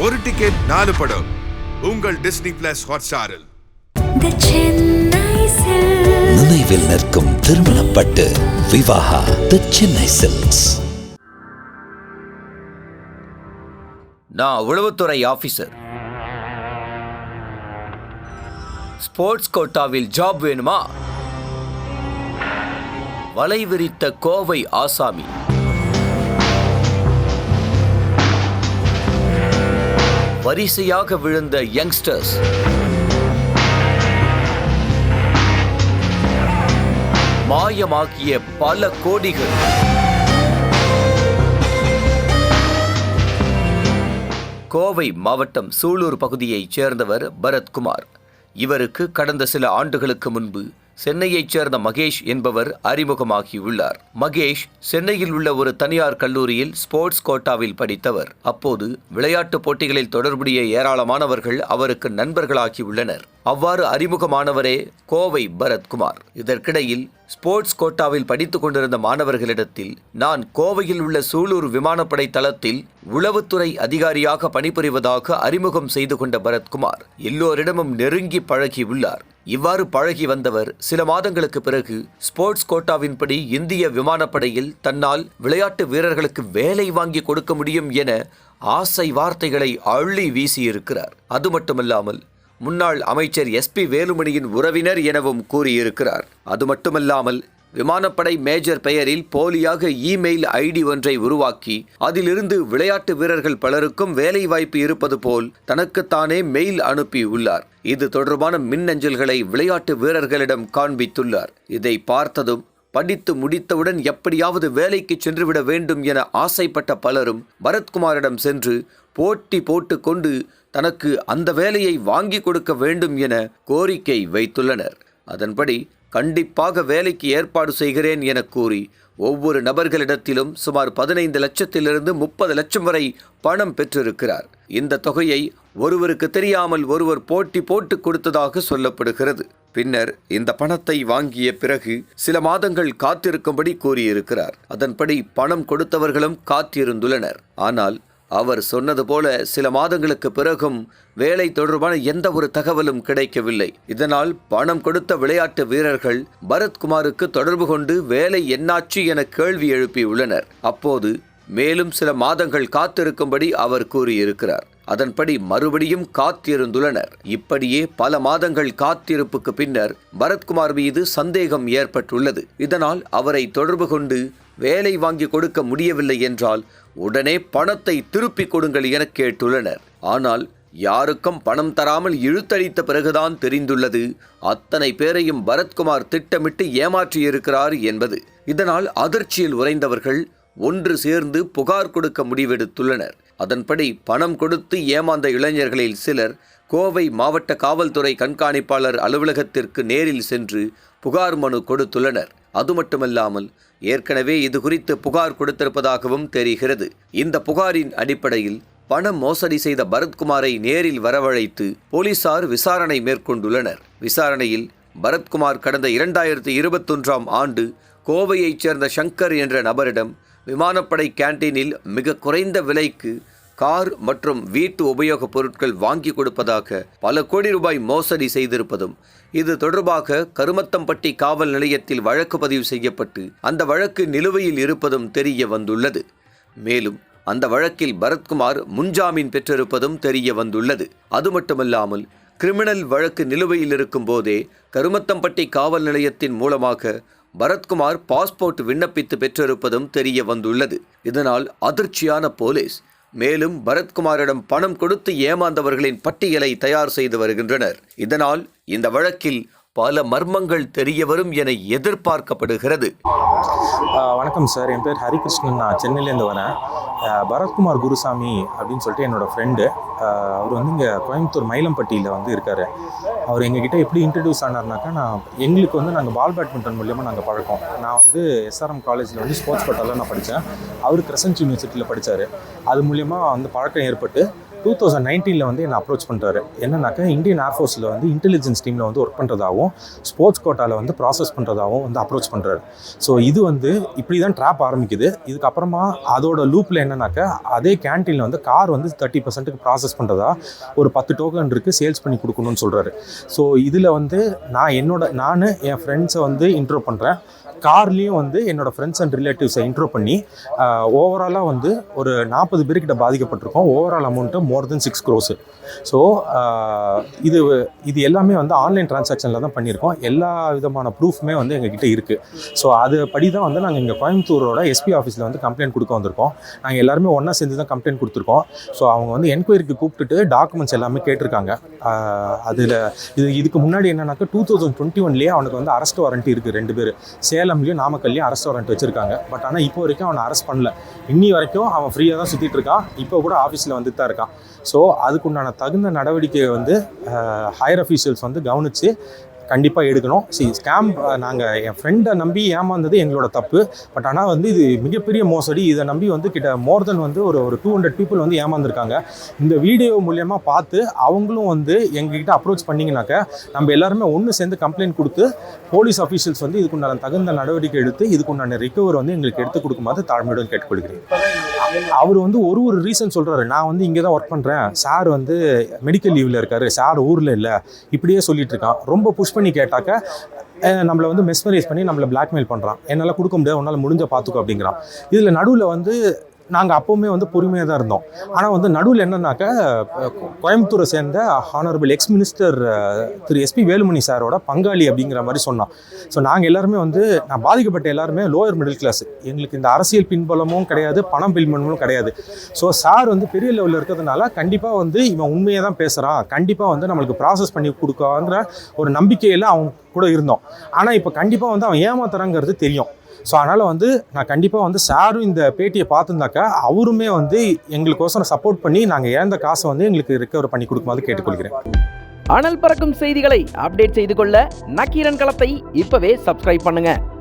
ஒரு டிக்கெட் 4 படம் உங்கள் டிஸ்னி பிளஸ் ஹாட்ஸ்டாரில். நினைவில் நிற்கும் திருமணப்பட்டு விவாஹா தி சென்னை சில்க்ஸ். நான் உளவுத்துறை ஆபீசர். ஸ்போர்ட்ஸ் கோட்டாவில் ஜாப் வேணுமா? வலை விரித்த கோவை ஆசாமி. வரிசையாக விழுந்த யங்ஸ்டர்ஸ். மாயமாக்கிய பல கோடிகள். கோவை மாவட்டம் சூலூர் பகுதியைச் சேர்ந்தவர் பரத்குமார். இவருக்கு கடந்த சில ஆண்டுகளுக்கு முன்பு சென்னையைச் சேர்ந்த மகேஷ் என்பவர் அறிமுகமாகியுள்ளார். மகேஷ் சென்னையில் உள்ள ஒரு தனியார் கல்லூரியில் ஸ்போர்ட்ஸ் கோட்டாவில் படித்தவர். அப்போது விளையாட்டுப் போட்டிகளில் தொடர்புடைய ஏராளமானவர்கள் அவருக்கு நண்பர்களாகியுள்ளனர். அவ்வாறு அறிமுகமானவரே கோவை பரத்குமார். இதற்கிடையில் ஸ்போர்ட்ஸ் கோட்டாவில் படித்துக் கொண்டிருந்த மாணவர்களிடத்தில் நான் கோவையில் உள்ள சூலூர் விமானப்படை தளத்தில் உளவுத்துறை அதிகாரியாக பணிபுரிவதாக அறிமுகம் செய்து கொண்ட பரத்குமார் எல்லோரிடமும் நெருங்கி பழகியுள்ளார். இவ்வாறு பழகி வந்தவர் சில மாதங்களுக்கு பிறகு ஸ்போர்ட்ஸ் கோட்டாவின்படி இந்திய விமானப்படையில் தன்னால் விளையாட்டு வீரர்களுக்கு வேலை வாங்கி கொடுக்க முடியும் என ஆசை வார்த்தைகளை அள்ளி வீசியிருக்கிறார். அது மட்டுமல்லாமல் முன்னாள் அமைச்சர் SP வேலுமணியின் உறவினர் எனவும் கூறியிருக்கிறார். அது மட்டுமல்லாமல் விமானப்படை மேஜர் பெயரில் போலியாக இமெயில் ID ஒன்றை உருவாக்கி அதிலிருந்து விளையாட்டு வீரர்கள் பலருக்கும் வேலை வாய்ப்பு இருப்பது போல் தனக்குத்தானே மெயில் அனுப்பியுள்ளார். இது தொடர்பான மின்னஞ்சல்களை விளையாட்டு வீரர்களிடம் காண்பித்துள்ளார். இதை பார்த்ததும் படித்து முடித்தவுடன் எப்படியாவது வேலைக்கு சென்றுவிட வேண்டும் என ஆசைப்பட்ட பலரும் பரத்குமாரிடம் சென்று போட்டி போட்டு கொண்டு தனக்கு அந்த வேலையை வாங்கி கொடுக்க வேண்டும் என கோரிக்கை வைத்துள்ளனர். அதன்படி கண்டிப்பாக வேலைக்கு ஏற்பாடு செய்கிறேன் என கூறி ஒவ்வொரு நபர்களிடத்திலும் சுமார் 15 லட்சத்திலிருந்து 30 லட்சம் வரை பணம் பெற்றிருக்கிறார். இந்த தொகையை ஒருவருக்கு தெரியாமல் ஒருவர் போட்டி போட்டு கொடுத்ததாக சொல்லப்படுகிறது. பின்னர் இந்த பணத்தை வாங்கிய பிறகு சில மாதங்கள் காத்திருக்கும்படி கூறியிருக்கிறார். அதன்படி பணம் கொடுத்தவர்களும் காத்திருந்துள்ளனர். ஆனால் அவர் சொன்னது போல சில மாதங்களுக்கு பிறகும் வேலை தொடர்பான எந்த ஒரு தகவலும் கிடைக்கவில்லை. இதனால் பணம் கொடுத்த விளையாட்டு வீரர்கள் பரத்குமாருக்கு தொடர்பு கொண்டு வேலை என்னாச்சு என கேள்வி எழுப்பியுள்ளனர். அப்போது மேலும் சில மாதங்கள் காத்திருக்கும்படி அவர் கூறியிருக்கிறார். அதன்படி மறுபடியும் காத்திருந்துள்ளனர். இப்படியே பல மாதங்கள் காத்திருப்புக்கு பின்னர் பரத்குமார் மீது சந்தேகம் ஏற்பட்டுள்ளது. இதனால் அவரை தொடர்பு கொண்டு வேலை வாங்கி கொடுக்க முடியவில்லை என்றால் உடனே பணத்தை திருப்பிக் கொடுங்கள் என கேட்டுள்ளனர். ஆனால் யாருக்கும் பணம் தராமல் இழுத்தடித்த பிறகுதான் தெரிந்துள்ளது அத்தனை பேரையும் பரத்குமார் திட்டமிட்டு ஏமாற்றியிருக்கிறார் என்பது. இதனால் அதிர்ச்சியில் உறைந்தவர்கள் ஒன்று சேர்ந்து புகார் கொடுக்க முடிவெடுத்துள்ளனர். அதன்படி பணம் கொடுத்து ஏமாந்த இளைஞர்களில் சிலர் கோவை மாவட்ட காவல்துறை கண்காணிப்பாளர் அலுவலகத்திற்கு நேரில் சென்று புகார் மனு கொடுத்துள்ளனர். அது மட்டுமல்லாமல் ஏற்கனவே இது குறித்து புகார் கொடுத்திருப்பதாகவும் தெரிகிறது. இந்த புகாரின் அடிப்படையில் பணம் மோசடி செய்த பரத்குமாரை நேரில் வரவழைத்து போலீசார் விசாரணை மேற்கொண்டுள்ளனர். விசாரணையில் பரத்குமார் கடந்த 2021ஆம் ஆண்டு கோவையைச் சேர்ந்த சங்கர் என்ற நபரிடம் விமானப்படை கேண்டீனில் மிக குறைந்த விலைக்கு கார் மற்றும் வீட்டு உபயோகப் பொருட்கள் வாங்கி கொடுப்பதாக பல கோடி ரூபாய் மோசடி செய்திருப்பதும், இது தொடர்பாக கருமத்தம்பட்டி காவல் நிலையத்தில் வழக்கு பதிவு செய்யப்பட்டு அந்த வழக்கு நிலுவையில் இருப்பதும் தெரிய வந்துள்ளது. மேலும் அந்த வழக்கில் பரத்குமார் முன்ஜாமீன் பெற்றிருப்பதும் தெரிய வந்துள்ளது. அது மட்டுமல்லாமல் கிரிமினல் வழக்கு நிலுவையில் இருக்கும் போதே கருமத்தம்பட்டி காவல் நிலையத்தின் மூலமாக பரத்குமார் பாஸ்போர்ட் விண்ணப்பித்து பெற்றிருப்பதும் தெரிய வந்துள்ளது. இதனால் அதிர்ச்சியான போலீஸ் மேலும் பரத்குமாரிடம் பணம் கொடுத்து ஏமாந்தவர்களின் பட்டியலை தயார் செய்து வருகின்றனர். இதனால் இந்த வழக்கில் பல மர்மங்கள் தெரிய வரும் என எதிர்பார்க்கப்படுகிறது. வணக்கம் சார், என் பேர் ஹரிகிருஷ்ணன். நான் சென்னையிலேருந்து வரேன். பரத்குமார் குருசாமி அப்படின்னு சொல்லிட்டு என்னோடய ஃப்ரெண்டு. அவர் இங்கே கோயம்புத்தூர் மயிலம்பட்டியில் இருக்கார். அவர் எங்ககிட்ட எப்படி இன்ட்ரடியூஸ் ஆனார்னாக்கா, எங்களுக்கு நாங்கள் பால் பேட்மிண்டன் மூலியமாக நாங்கள் பழக்கம். நான் SRM காலேஜில் ஸ்போர்ட்ஸ் கோட்டாவில் நான் படித்தேன். அவர் கிரசன்ட் யூனிவர்சிட்டியில் படித்தார். அது மூலியமாக பழக்கம் ஏற்பட்டு 2019 வந்து என்னை அப்ரோச் பண்ணுறாரு. என்னன்னாக்கா இந்தியன் ஏர்ஃபோர்ஸில் வந்து இன்டெலிஜென்ஸ் டீமில் வந்து ஒர்க் பண்ணுறதாகவும் ஸ்போர்ட்ஸ் கோட்டாவில் வந்து ப்ராசஸ் பண்ணுறதாகவும் வந்து அப்ரோச் பண்ணுறாரு. ஸோ இது வந்து இப்படி தான் ட்ராப் ஆரம்பிக்குது. இதுக்கப்புறமா அதோட லூப்பில் என்னன்னாக்கா அதே கேன்டீனில் வந்து கார் வந்து 30% ப்ராசஸ் பண்ணுறதா ஒரு 10 டோக்கன் இருக்குது, சேல்ஸ் பண்ணி கொடுக்கணும்னு சொல்கிறாரு. ஸோ இதில் வந்து நான் என் ஃப்ரெண்ட்ஸை வந்து இன்ட்ரோ பண்ணுறேன். கார்லேயும் வந்து என்னோடய ஃப்ரெண்ட்ஸ் அண்ட் ரிலேட்டிவ்ஸை இன்ட்ரோ பண்ணி ஓவராலாக வந்து ஒரு 40 பேர்கிட்ட பாதிக்கப்பட்டிருக்கோம். ஓவரால் அமௌண்ட்டு மோர் தென் 6 crores. ஸோ இது எல்லாமே வந்து ஆன்லைன் டிரான்சாக்ஷனில் தான் பண்ணியிருக்கோம். எல்லா விதமான ப்ரூஃப்மே வந்து எங்ககிட்ட இருக்குது. ஸோ அது படி தான் வந்து நாங்கள் இங்கே கோயம்புத்தூரோட எஸ்பி ஆஃபீஸில் வந்து கம்ப்ளைண்ட் கொடுக்க வந்திருக்கோம். நாங்கள் எல்லாருமே ஒன்றா சேர்ந்து தான் கம்ப்ளைண்ட் கொடுத்துருக்கோம். ஸோ அவங்க வந்து என்கொயரிக்கு கூப்பிட்டுட்டு டாக்குமெண்ட்ஸ் எல்லாமே கேட்டிருக்காங்க. அதில் இதுக்கு முன்னாடி என்னன்னாக்கா 2021 அவனுக்கு வந்து அரெஸ்ட் வாரண்ட் இருக்குது. 2 பேர் சேலம்லேயும் நாமக்கல்லையும் அரெஸ்ட் வாரண்ட் வச்சுருக்காங்க. பட் ஆனால் இப்போ வரைக்கும் அவனை அரெஸ்ட் பண்ணல. இன்னி வரைக்கும் அவன் ஃப்ரீயாக தான் சுற்றிட்டு இருக்கான். இப்போ கூட ஆஃபீஸில் வந்துட்டு தான் இருக்கான். ஸோ அதுக்குண்டான தகுந்த நடவடிக்கையை வந்து ஹையர் அஃபீஷியல்ஸ் வந்து கவனித்து கண்டிப்பாக எடுக்கணும். ஸ்கேம் நாங்கள் என் ஃப்ரெண்டை நம்பி ஏமாந்தது எங்களோட தப்பு. பட் ஆனால் வந்து இது மிகப்பெரிய மோசடி. இதை நம்பி வந்து மோர் தென் வந்து ஒரு 200 people வந்து ஏமாந்துருக்காங்க. இந்த வீடியோ மூலயமா பார்த்து அவங்களும் வந்து எங்ககிட்ட அப்ரோச் பண்ணிங்கனாக்கா நம்ம எல்லாருமே ஒன்று சேர்ந்து கம்ப்ளைண்ட் கொடுத்து போலீஸ் அஃபீஷியல்ஸ் வந்து இதுக்குண்டான தகுந்த நடவடிக்கை எடுத்து இதுக்குண்டான ரிகவர் வந்து எங்களுக்கு எடுத்து கொடுக்குமாறு தாழ்மையுடன் கேட்டுக்கொள்கிறேன். அவர் வந்து ஒரு ரீசன் சொல்கிறாரு. நான் வந்து இங்கே தான் ஒர்க் பண்ணுறேன், சார் வந்து மெடிக்கல் லீவில் இருக்கார், சார் ஊரில் இல்லை, இப்படியே சொல்லிட்டு இருக்கான். ரொம்ப புஷ் பண்ணி கேட்டாக்க நம்மளை வந்து மெஸ்மரைஸ் பண்ணி நம்மளை பிளாக்மெயில் பண்ணுறான். என்னால் கொடுக்க முடியாது, உன்னால் முடிஞ்ச பார்த்துக்கோ அப்படிங்கிறான். இதில் நடுவில் வந்து நாங்கள் அப்போவுமே வந்து பொறுமையாக தான் இருந்தோம். ஆனால் வந்து நடுவில் என்னன்னாக்கா கோயம்புத்தூரை சேர்ந்த ஹானரபிள் எக்ஸ் மினிஸ்டர் திரு எஸ்பி வேலுமணி சாரோட பங்காளி அப்படிங்கிற மாதிரி சொன்னான். ஸோ நாங்கள் எல்லாருமே வந்து நான் பாதிக்கப்பட்ட எல்லாருமே லோயர் மிடில் கிளாஸ். எங்களுக்கு இந்த அரசியல் பின்பலமும் கிடையாது, பணம் பின்பலமும் கிடையாது. ஸோ சார் வந்து பெரிய லெவலில் இருக்கிறதுனால கண்டிப்பாக வந்து இவன் உண்மையை தான் பேசுகிறான், கண்டிப்பாக வந்து நம்மளுக்கு ப்ராசஸ் பண்ணி கொடுக்காங்கிற ஒரு நம்பிக்கையில் அவன் கூட இருந்தோம். ஆனால் இப்போ கண்டிப்பாக வந்து அவன் ஏமாத்துறாங்கிறது தெரியும். ஸோ அதனால் வந்து நான் கண்டிப்பாக வந்து சாரும் இந்த பேட்டியை பார்த்துருந்தாக்கா அவருமே வந்து எங்களுக்கோசரம் சப்போர்ட் பண்ணி நாங்கள் இழந்த காசை வந்து எங்களுக்கு ரிகவர் பண்ணி கொடுக்குமாறு கேட்டுக்கொள்கிறேன். அனல் பறக்கும் செய்திகளை அப்டேட் செய்து கொள்ள நக்கீரன் களத்தை இப்பவே சப்ஸ்கிரைப் பண்ணுங்க.